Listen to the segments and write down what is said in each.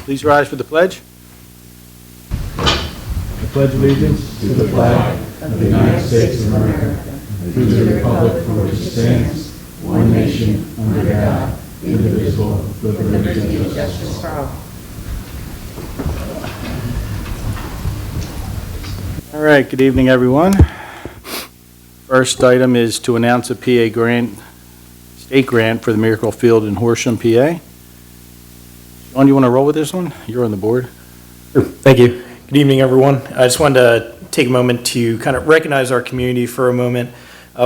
Please rise for the pledge. I pledge allegiance to the flag of the United States of America and to the republic for which it stands, one nation, under God, indivisible, with liberty and justice for all. All right, good evening, everyone. First item is to announce a PA grant, state grant for the Miracle Field in Horsham, PA. Sean, you want to roll with this one? You're on the board. Sure. Thank you. Good evening, everyone. I just wanted to take a moment to kind of recognize our community for a moment.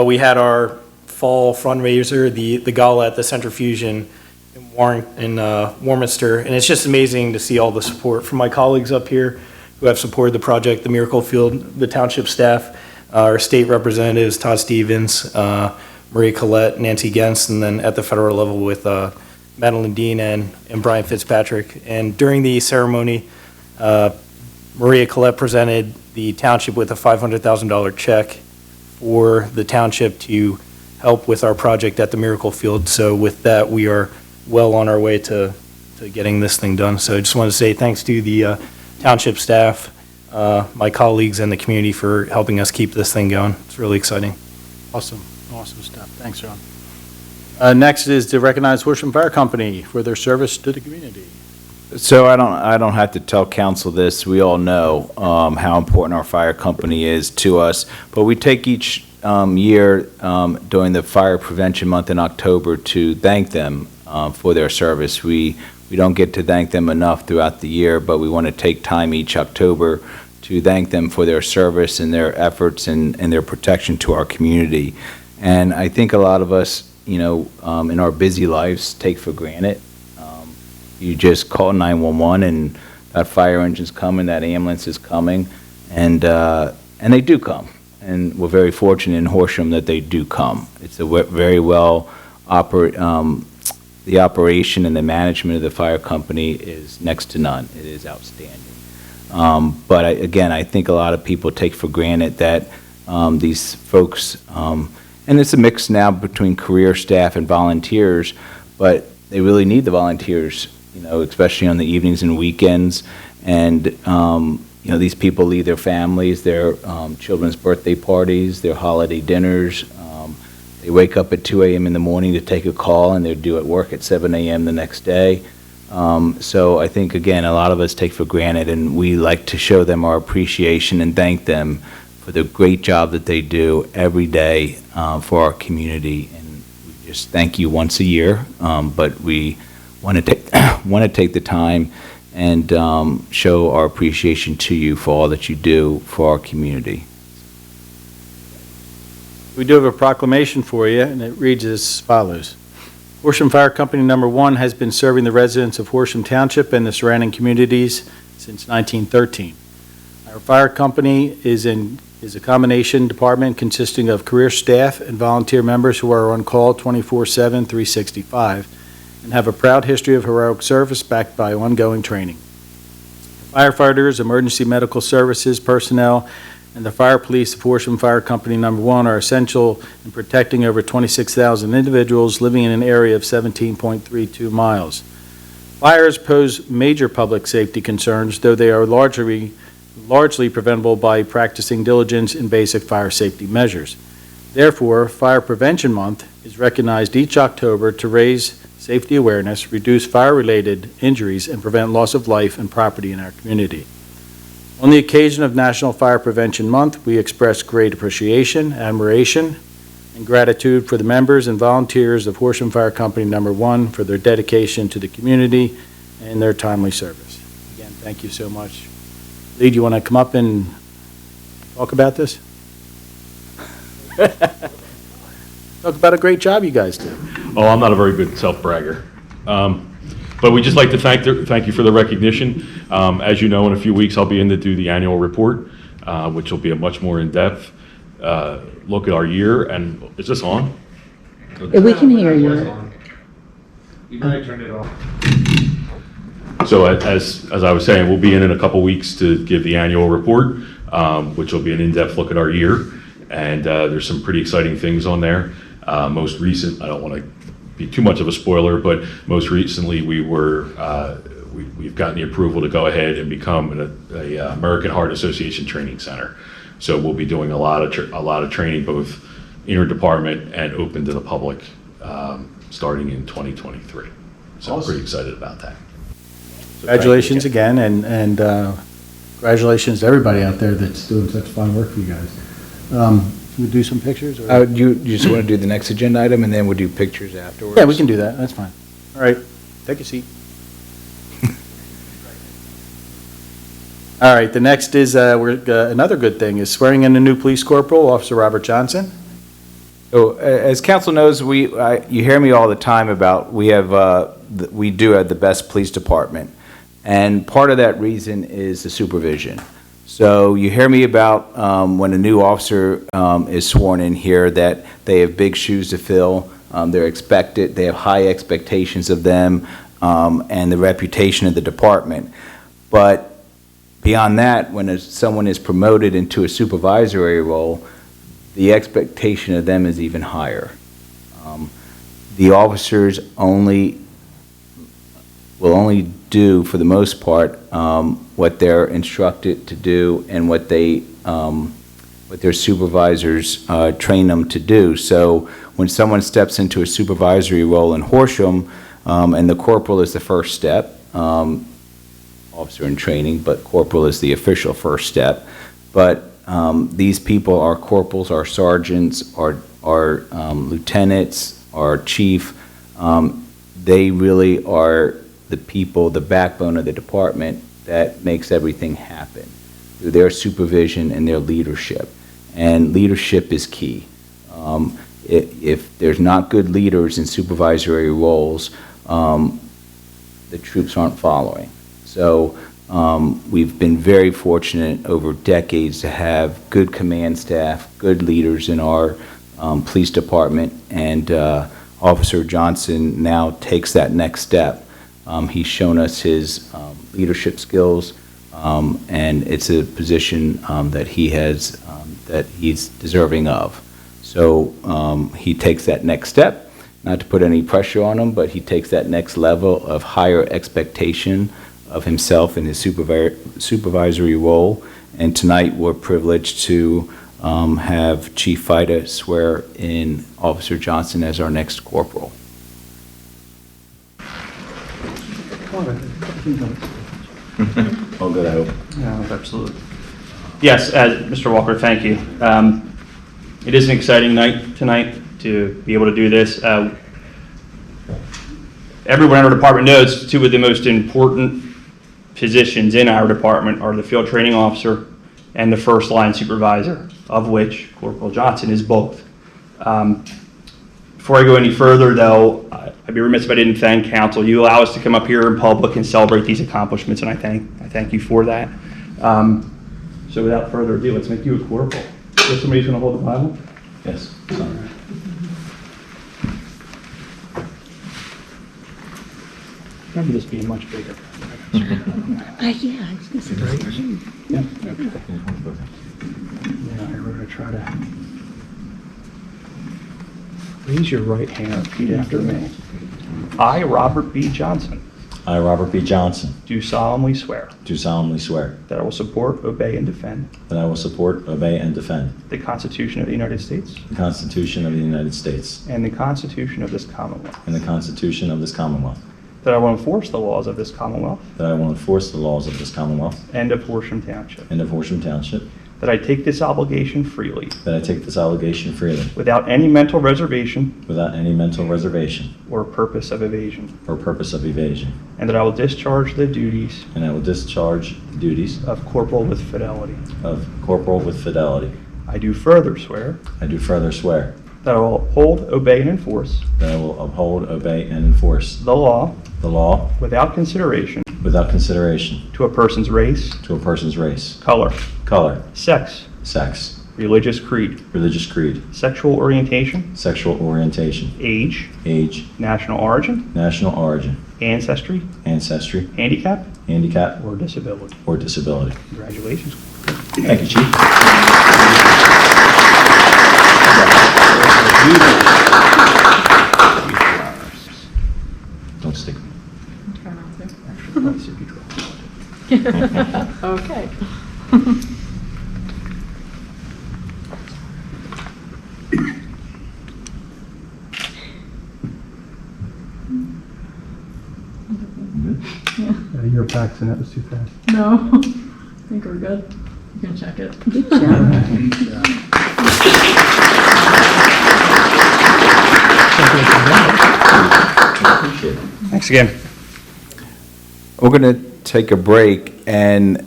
We had our fall fundraiser, the gala at the Centrifusion in Warminster, and it's just amazing to see all the support from my colleagues up here who have supported the project, the Miracle Field, the township staff, our state representatives, Todd Stevens, Marie Collette, Nancy Gens, and then at the federal level with Madeline Dean and Brian Fitzpatrick. And during the ceremony, Maria Collette presented the township with a $500,000 check for the township to help with our project at the Miracle Field. So with that, we are well on our way to getting this thing done. So I just want to say thanks to the township staff, my colleagues, and the community for helping us keep this thing going. It's really exciting. Awesome stuff. Thanks, Sean. Next is to recognize Horsham Fire Company for their service to the community. So I don't have to tell council this. We all know how important our fire company is to us. But we take each year during the Fire Prevention Month in October to thank them for their service. We don't get to thank them enough throughout the year, but we want to take time each October to thank them for their service and their efforts and their protection to our community. And I think a lot of us, in our busy lives take for granted. You just call 911 and that fire engine's coming, that ambulance is coming, and they do come. And we're very fortunate in Horsham that they do come. It's a very well the operation and the management of the fire company is next to none. It is outstanding. But again, I think a lot of people take for granted that these folks, and it's a mix now between career staff and volunteers, but they really need the volunteers, especially on the evenings and weekends. And, these people leave their families, their children's birthday parties, their holiday dinners. They wake up at 2 a.m. in the morning to take a call, and they're due at work at 7 a.m. the next day. So I think, again, a lot of us take for granted, and we like to show them our appreciation and thank them for the great job that they do every day for our community. And we just thank you once a year, but we want to take the time and show our appreciation to you for all that you do for our community. We do have a proclamation for you, and it reads as follows. Horsham Fire Company number 1 has been serving the residents of Horsham Township and the surrounding communities since 1913. Our fire company is a combination department consisting of career staff and volunteer members who are on call 24/7, 365, and have a proud history of heroic service backed by ongoing training. Firefighters, emergency medical services personnel, and the fire police of Horsham Fire Company number 1 are essential in protecting over 26,000 individuals living in an area of 17.32 miles. Fires pose major public safety concerns, though they are largely preventable by practicing diligence in basic fire safety measures. Therefore, Fire Prevention Month is recognized each October to raise safety awareness, reduce fire-related injuries, and prevent loss of life and property in our community. On the occasion of National Fire Prevention Month, we express great appreciation, admiration, and gratitude for the members and volunteers of Horsham Fire Company number 1 for their dedication to the community and their timely service. Again, thank you so much. Lee, do you want to come up and talk about this? Talk about a great job you guys do. Oh, I'm not a very good self-bragger. But we'd just like to thank you for the recognition. As you know, in a few weeks, I'll be in to do the annual report, which will be a much more in-depth look at our year. And is this on? If we can hear you. You might turn it off. So as I was saying, we'll be in a couple weeks to give the annual report, which will be an in-depth look at our year. And there's some pretty exciting things on there. Most recent, I don't want to be too much of a spoiler, but most recently we we've gotten the approval to go ahead and become a American Heart Association training center. So we'll be doing a lot of training, both interdepartment and open to the public, starting in 2023. So I'm pretty excited about that. So Congratulations thank you again, and congratulations to everybody out there that's doing such fine work for you guys. Can we do some pictures? or- You just want to do the next agenda item, and then we'll do pictures afterwards? Yeah, we can do that, that's fine. All right, take a seat. All right, the next is, another good thing is swearing in a new police corporal, Officer Robert Johnson. So, as council knows, you hear me all the time about we do have the best police department, and part of that reason is the supervision. So you hear me about when a new officer is sworn in here that they have big shoes to fill. They're expected, they have high expectations of them and the reputation of the department. But beyond that, when someone is promoted into a supervisory role, the expectation of them is even higher. The officers will only do, for the most part, what they're instructed to do and what their supervisors train them to do. So when someone steps into a supervisory role in Horsham, and the corporal is the first step, officer in training, but corporal is the official first step. But these people are corporals, are sergeants, are lieutenants, are chief. They really are the people, the backbone of the department that makes everything happen through their supervision and their leadership. And leadership is key. If there's not good leaders in supervisory roles, the troops aren't following. So we've been very fortunate over decades to have good command staff, good leaders in our police department, and Officer Johnson now takes that next step. He's shown us his leadership skills, and it's a position that he's deserving of. So he takes that next step, not to put any pressure on him, but he takes that next level of higher expectation of himself in his supervisory role. And tonight we're privileged to have Chief Fida swear in Officer Johnson as our next corporal. All good, I hope. Yeah, absolutely. Yes, Mr. Walker, thank you. It is an exciting night tonight to be able to do this. Everyone in our department knows two of the most important positions in our department are the field training officer and the first line supervisor, of which Corporal Johnson is both. Before I go any further, though, I'd be remiss if I didn't thank council. You allow us to come up here in public and celebrate these accomplishments, and I thank you for that. So without further ado, let's make you a corporal. Is somebody's going to hold the Bible? Yes. Remember this being much bigger. Yeah, I was gonna say. Yeah, we're going to try to raise your right hand, repeat after me. I, Robert B. Johnson, I, Robert B. Johnson, do solemnly swear do solemnly swear that I will support, obey, and defend that I will support, obey, and defend the Constitution of the United States the Constitution of the United States and the Constitution of this Commonwealth, and the Constitution of this Commonwealth, that I will enforce the laws of this Commonwealth that I will enforce the laws of this Commonwealth and of Horsham Township, and of Horsham Township, that I take this obligation freely that I take this obligation freely without any mental reservation without any mental reservation or purpose of evasion, or purpose of evasion, and that I will discharge the duties and I will discharge the duties of corporal with fidelity. of corporal with fidelity. I do further swear I do further swear that I will uphold, obey, and enforce that I will uphold, obey, and enforce the law the law without consideration without consideration to a person's race, to a person's race, color, color, sex, sex, religious creed, religious creed, sexual orientation, sexual orientation, age, age, national origin, national origin, ancestry, ancestry, handicap, handicap, or disability. or disability. Congratulations. Thank you, Chief. Don't stick me. Okay. Your backs and that was too fast. No, I think we're good. You can check it. Good job. Thanks again. We're going to take a break, and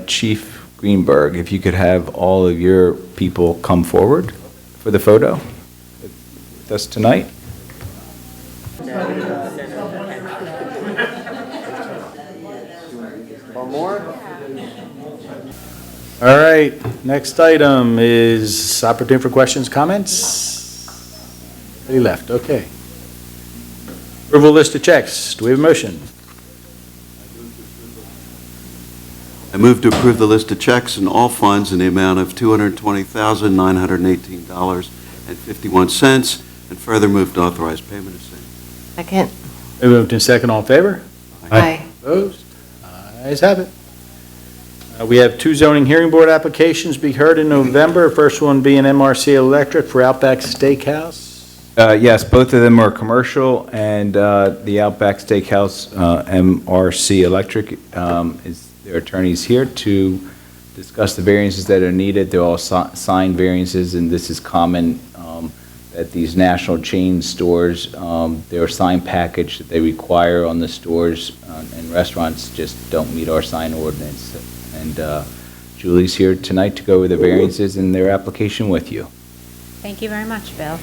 Chief Greenberg, if you could have all of your people come forward for the photo with us tonight. All right, next item is opportunity for questions, comments? Nobody left, okay. Approval list of checks, do we have a motion? I move to approve the list of checks and all funds in the amount of $220,918.51, and further move to authorize payment of same. Second. We moved in second, all in favor? Aye. Opposed? Ayes have it. We have two zoning hearing board applications be heard in November, first one being MRC Electric for Outback Steakhouse. Yes, both of them are commercial, and the Outback Steakhouse, MRC Electric, is their attorneys here to discuss the variances that are needed. They're all sign variances, and this is common at these national chain stores. Their sign package that they require on the stores and restaurants just don't meet our sign ordinance. And Julie's here tonight to go over the variances in their application with you. Thank you very much, Bill.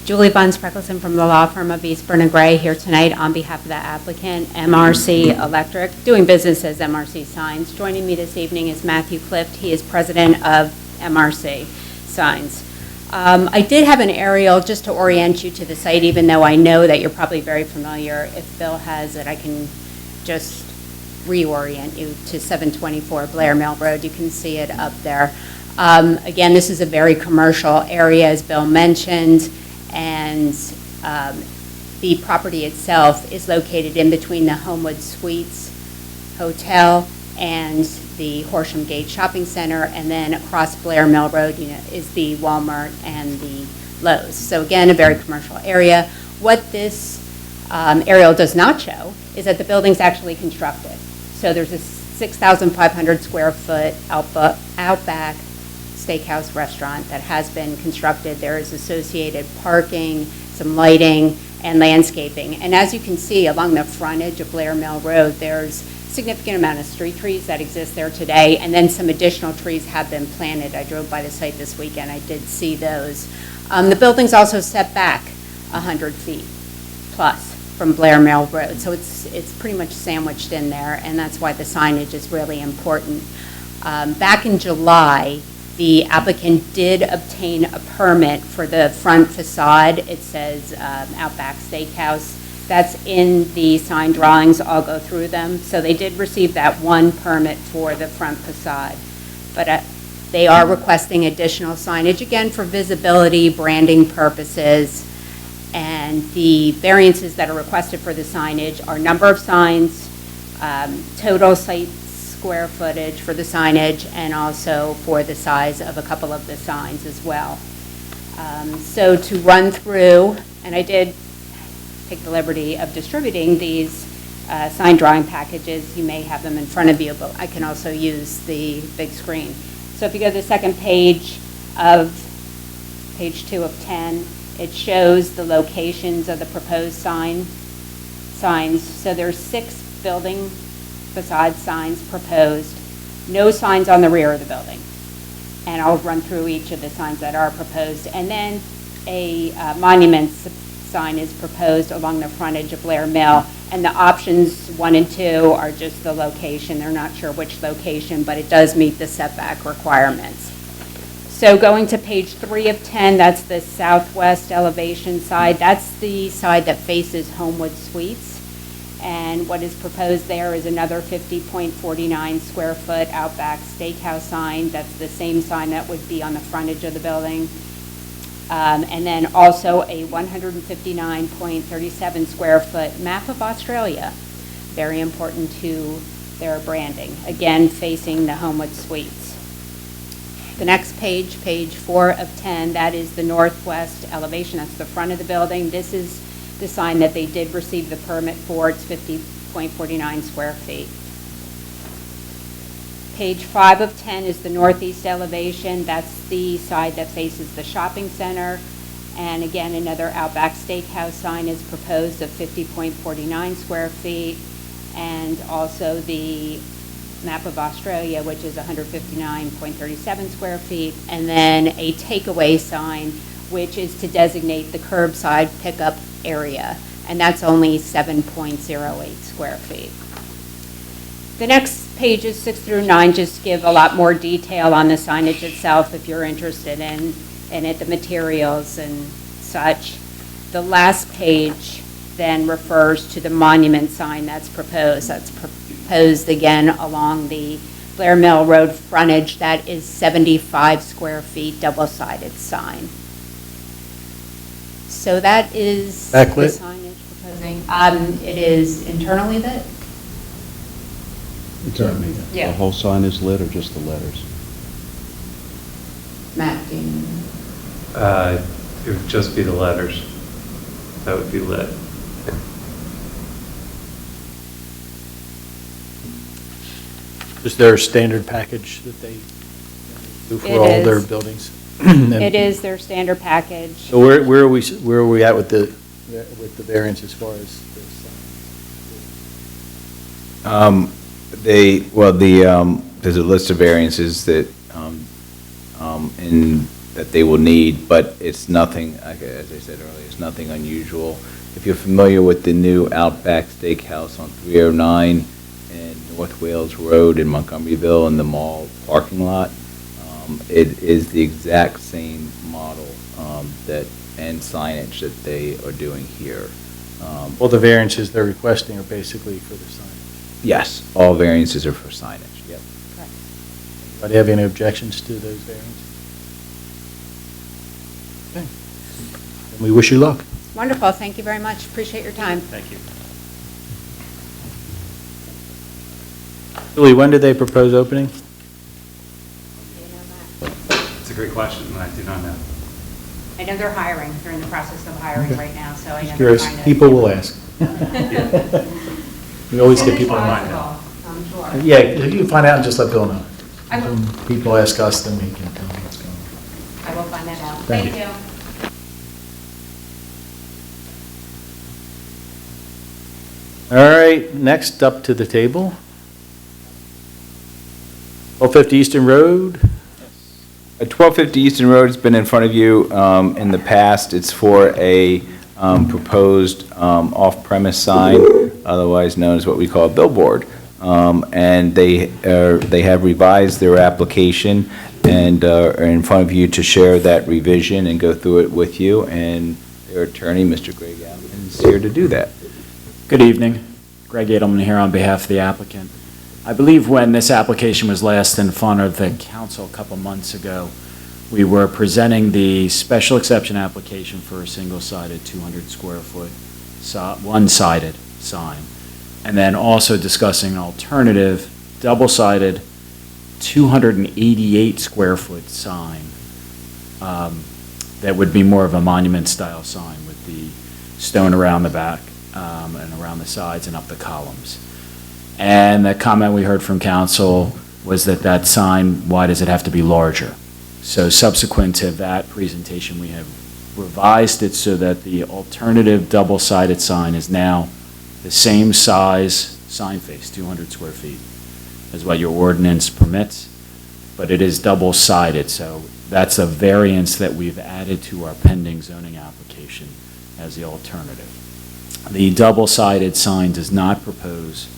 Julie Buns-Freckleson from the law firm of Eastburn and Gray here tonight on behalf of the applicant, MRC Electric, doing business as MRC Signs. Joining me this evening is Matthew Clift. He is president of MRC Signs. I did have an aerial just to orient you to the site, even though I know that you're probably very familiar. If Bill has it, I can just reorient you to 724 Blair Mill Road. You can see it up there. Again, this is a very commercial area, as Bill mentioned, and the property itself is located in between the Homewood Suites Hotel and the Horsham Gate Shopping Center, and then across Blair Mill Road, is the Walmart and the Lowe's. So again, a very commercial area. What this aerial does not show is that the building's actually constructed. So there's a 6,500 square foot Outback Steakhouse restaurant that has been constructed. There is associated parking, some lighting, and landscaping. And as you can see along the frontage of Blair Mill Road, there's significant amount of street trees that exist there today, and then some additional trees have been planted. I drove by the site this weekend. I did see those. The building's also set back 100 feet plus from Blair Mill Road, so it's pretty much sandwiched in there, and that's why the signage is really important. Back in July, the applicant did obtain a permit for the front facade. It says Outback Steakhouse. That's in the sign drawings. I'll go through them. So they did receive that one permit for the front facade. But they are requesting additional signage, again, for visibility, branding purposes. And the variances that are requested for the signage are number of signs, total site square footage for the signage, and also for the size of a couple of the signs as well. So to run through, and I did take the liberty of distributing these sign drawing packages. You may have them in front of you, but I can also use the big screen. So if you go to the second page of page 2 of 10, it shows the locations of the proposed signs. So there's 6 building facade signs proposed, no signs on the rear of the building. And I'll run through each of the signs that are proposed. And then a monument sign is proposed along the frontage of Blair Mill. And the options 1 and 2 are just the location. They're not sure which location, but it does meet the setback requirements. So going to page 3 of 10, that's the southwest elevation side. That's the side that faces Homewood Suites. And what is proposed there is another 50.49 square foot Outback Steakhouse sign. That's the same sign that would be on the frontage of the building. And then also a 159.37 square foot map of Australia. Very important to their branding, again, facing the Homewood Suites. The next page, page 4 of 10, that is the northwest elevation. That's the front of the building. This is the sign that they did receive the permit for. It's 50.49 square feet. Page 5 of 10 is the northeast elevation. That's the side that faces the shopping center. And again, another Outback Steakhouse sign is proposed of 50.49 square feet. And also the map of Australia, which is 159.37 square feet. And then a takeaway sign, which is to designate the curbside pickup area. And that's only 7.08 square feet. The next pages 6 through 9 just give a lot more detail on the signage itself if you're interested in it, the materials and such. The last page then refers to the monument sign that's proposed. That's proposed again along the Blair Mill Road frontage. That is 75 square feet, double-sided sign. So that is Backlit? the signage proposing. It is internally lit. Certainly. Yeah. The whole sign is lit or just the letters? Matt, do you? It would just be the letters that would be lit. Is there a standard package that they do for It all their is. buildings? It is their standard package. So where are we at with the variance as far as this? There's a list of variances that, that they will need, but it's nothing, as I said earlier, it's nothing unusual. If you're familiar with the new Outback Steakhouse on 309 and North Wales Road in Montgomeryville in the mall parking lot, it is the exact same model and signage that they are doing here. All the variances they're requesting are basically for the signage. Yes, all variances are for signage, yep. Do you have any objections to those variances? Okay. And we wish you luck. Wonderful. Thank you very much. Appreciate your time. Thank you. Julie, when did they propose opening? It's a great question, and I do not know. I know they're hiring. They're in the process of hiring right now, so I know they're Curious. trying to. People will ask. We always get people. I'm sure. Yeah, if you find out, and just let Bill know. I will. When people ask us, then we can tell them what's going on. I will find that out. Thank Thank you. you. All right, next up to the table. 1250 Eastern Road. 1250 Eastern Road has been in front of you in the past. It's for a proposed off-premise sign, otherwise known as what we call a billboard. And they have revised their application and are in front of you to share that revision and go through it with you. And their attorney, Mr. Greg Allen, is here to do that. Good evening. Greg Edelman here on behalf of the applicant. I believe when this application was last in front of the council a couple months ago, we were presenting the special exception application for a single-sided 200 square foot one-sided sign, and then also discussing an alternative double-sided 288 square foot sign that would be more of a monument style sign with the stone around the back and around the sides and up the columns. And the comment we heard from council was that that sign, why does it have to be larger? So subsequent to that presentation, we have revised it so that the alternative double-sided sign is now the same size sign face, 200 square feet, is what your ordinance permits, but it is double-sided, so that's a variance that we've added to our pending zoning application as the alternative. The double-sided sign does not propose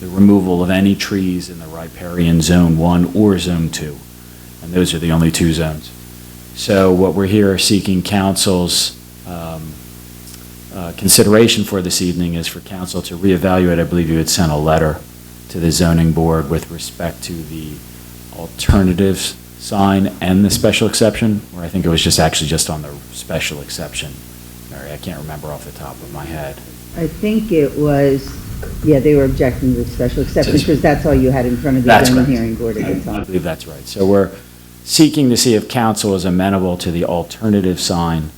the removal of any trees in the riparian Zone 1 or Zone 2, and those are the only two zones. So what we're here seeking council's consideration for this evening is for council to reevaluate. I believe you had sent a letter to the zoning board with respect to the alternative sign and the special exception, or I think it was just on the special exception. Mary, I can't remember off the top of my head. I think it was Yeah, they were objecting to the special exception because that's all you had in front of the That's zoning right. hearing board at the I time. believe that's right. So we're seeking to see if council is amenable to the alternative sign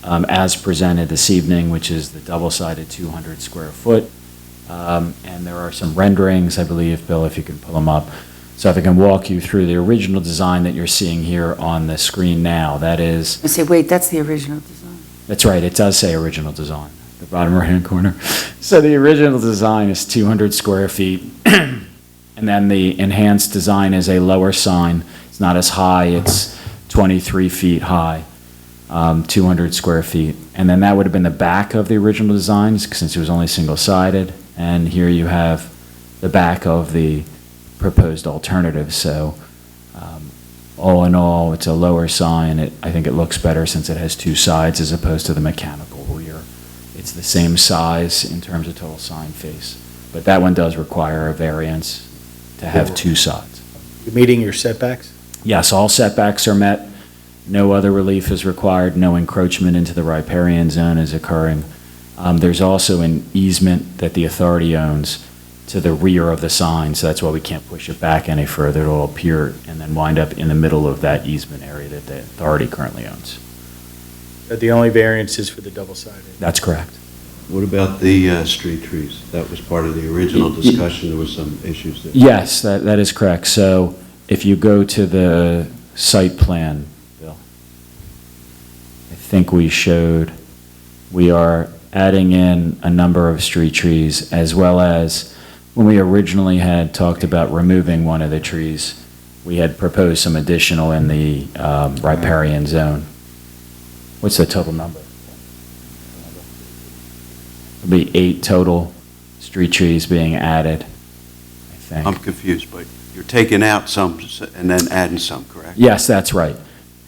as presented this evening, which is the double-sided 200 square foot. And there are some renderings, I believe, Bill, if you could pull them up. So if I can walk you through the original design that you're seeing here on the screen now, that is, I say, wait, that's the original design. that's right, it does say original design, the bottom right-hand corner. So the original design is 200 square feet, and then the enhanced design is a lower sign. It's not as high, it's 23 feet high, 200 square feet. And then that would have been the back of the original design, since it was only single-sided. And here you have the back of the proposed alternative. So all in all, it's a lower sign. I think it looks better since it has two sides as opposed to the mechanical rear. It's the same size in terms of total sign face. But that one does require a variance to have two sides. You're meeting your setbacks? Yes, all setbacks are met. No other relief is required. No encroachment into the riparian zone is occurring. There's also an easement that the authority owns to the rear of the sign, so that's why we can't push it back any further. It'll appear and then wind up in the middle of that easement area that the authority currently owns. The only variance is for the double-sided. That's correct. What about the street trees? That was part of the original discussion. There was some issues there. Yes, that is correct. So if you go to the site plan, Bill, I think we are adding in a number of street trees, as well as when we originally had talked about removing one of the trees, we had proposed some additional in the riparian zone. What's the total number? It'll be 8 total street trees being added, I think. I'm confused, but you're taking out some and then adding some, correct? Yes, that's right.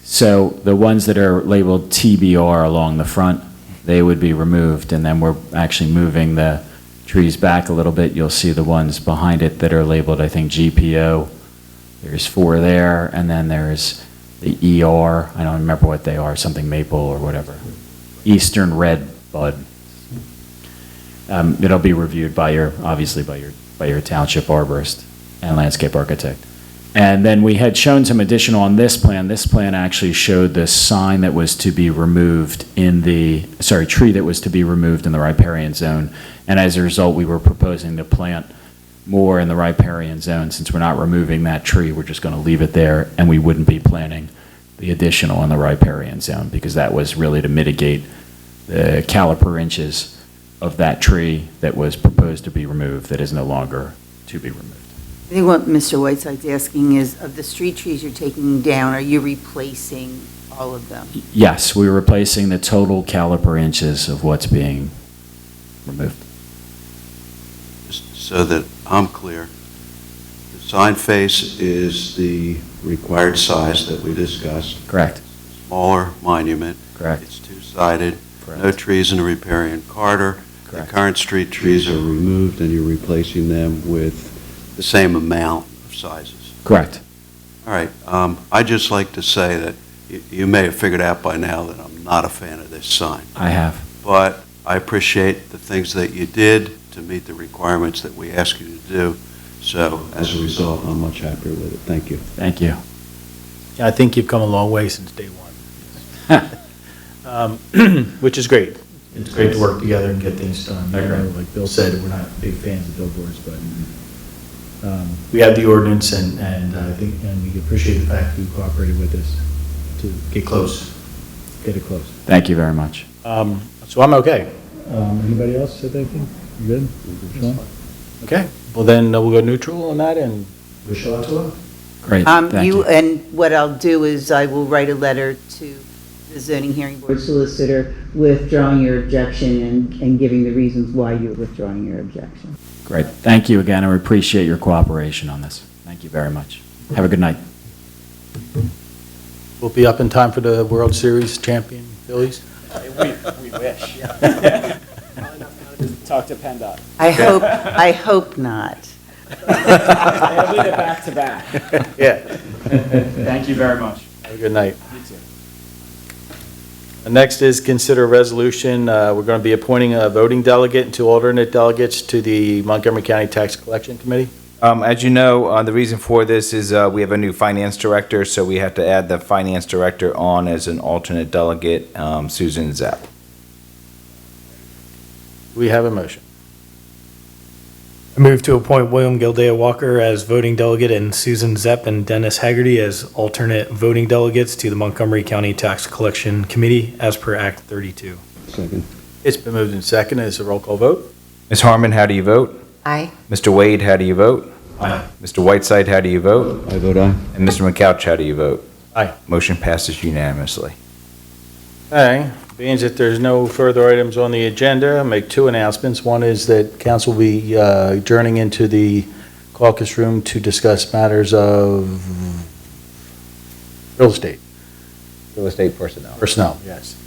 So the ones that are labeled TBR along the front, they would be removed, and then we're actually moving the trees back a little bit. You'll see the ones behind it that are labeled, I think, GPO. There's 4 there, and then there's the ER. I don't remember what they are, something maple or whatever. Eastern red bud. It'll be reviewed by obviously by your township arborist and landscape architect. And then we had shown some additional on this plan. This plan actually showed the sign that was to be removed tree that was to be removed in the riparian zone. And as a result, we were proposing to plant more in the riparian zone. Since we're not removing that tree, we're just going to leave it there, and we wouldn't be planting the additional in the riparian zone, because that was really to mitigate the caliper inches of that tree that was proposed to be removed that is no longer to be removed. I think what Mr. Whiteside's asking is, of the street trees you're taking down, are you replacing all of them? Yes, we're replacing the total caliper inches of what's being removed. Just so that I'm clear, the sign face is the required size that we discussed. Correct. Smaller monument. Correct. It's two-sided. Correct. No trees in the riparian corridor. Correct. The current street trees are removed, and you're replacing them with the same amount of sizes. Correct. All right. I'd just like to say that you may have figured out by now that I'm not a fan of this sign. I have. But I appreciate the things that you did to meet the requirements that we asked you to do. So as a result, I'm much happier with it. Thank you. Thank you. I think you've come a long way since day one. Which is great. It's great to work together and get things done. You know, like Bill said, we're not big fans of billboards, but we have the ordinance, and I think, and we appreciate the fact you cooperated with us to get it close. Thank you very much. So I'm okay. Anybody else have anything? You good? Sean? Okay, well then we'll go neutral on that and wish you luck to it. Great, thank you. And what I'll do is I will write a letter to the zoning hearing board solicitor withdrawing your objection and giving the reasons why you're withdrawing your objection. Great. Thank you again. I appreciate your cooperation on this. Thank you very much. Have a good night. We'll be up in time for the World Series champion Phillies. We wish. Talk to PennDOT. I hope not. It'll be the back-to-back. Yeah. Thank you very much. Have a good night. You too. Next is consider a resolution. We're going to be appointing a voting delegate and 2 alternate delegates to the Montgomery County Tax Collection Committee. As you know, the reason for this is we have a new finance director, so we have to add the finance director on as an alternate delegate, Susan Zapp. Do we have a motion? I move to appoint William Gildea Walker as voting delegate and Susan Zepp and Dennis Haggerty as alternate voting delegates to the Montgomery County Tax Collection Committee as per Act 32. Second. It's been moved and seconded. Is a roll call vote? Ms. Harmon, how do you vote? Aye. Mr. Wade, how do you vote? Aye. Mr. Whiteside, how do you vote? I vote aye. And Mr. McCouch, how do you vote? Aye. Motion passes unanimously. Okay, being that there's no further items on the agenda, I'll make 2 announcements. One is that council will be adjourning into the caucus room to discuss matters of real estate. Real estate personnel. Personnel, yes.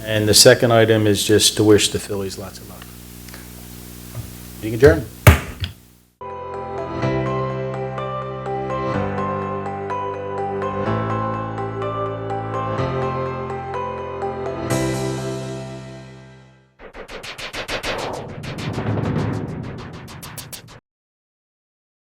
And the second item is just to wish the Phillies lots of luck. Meeting adjourned.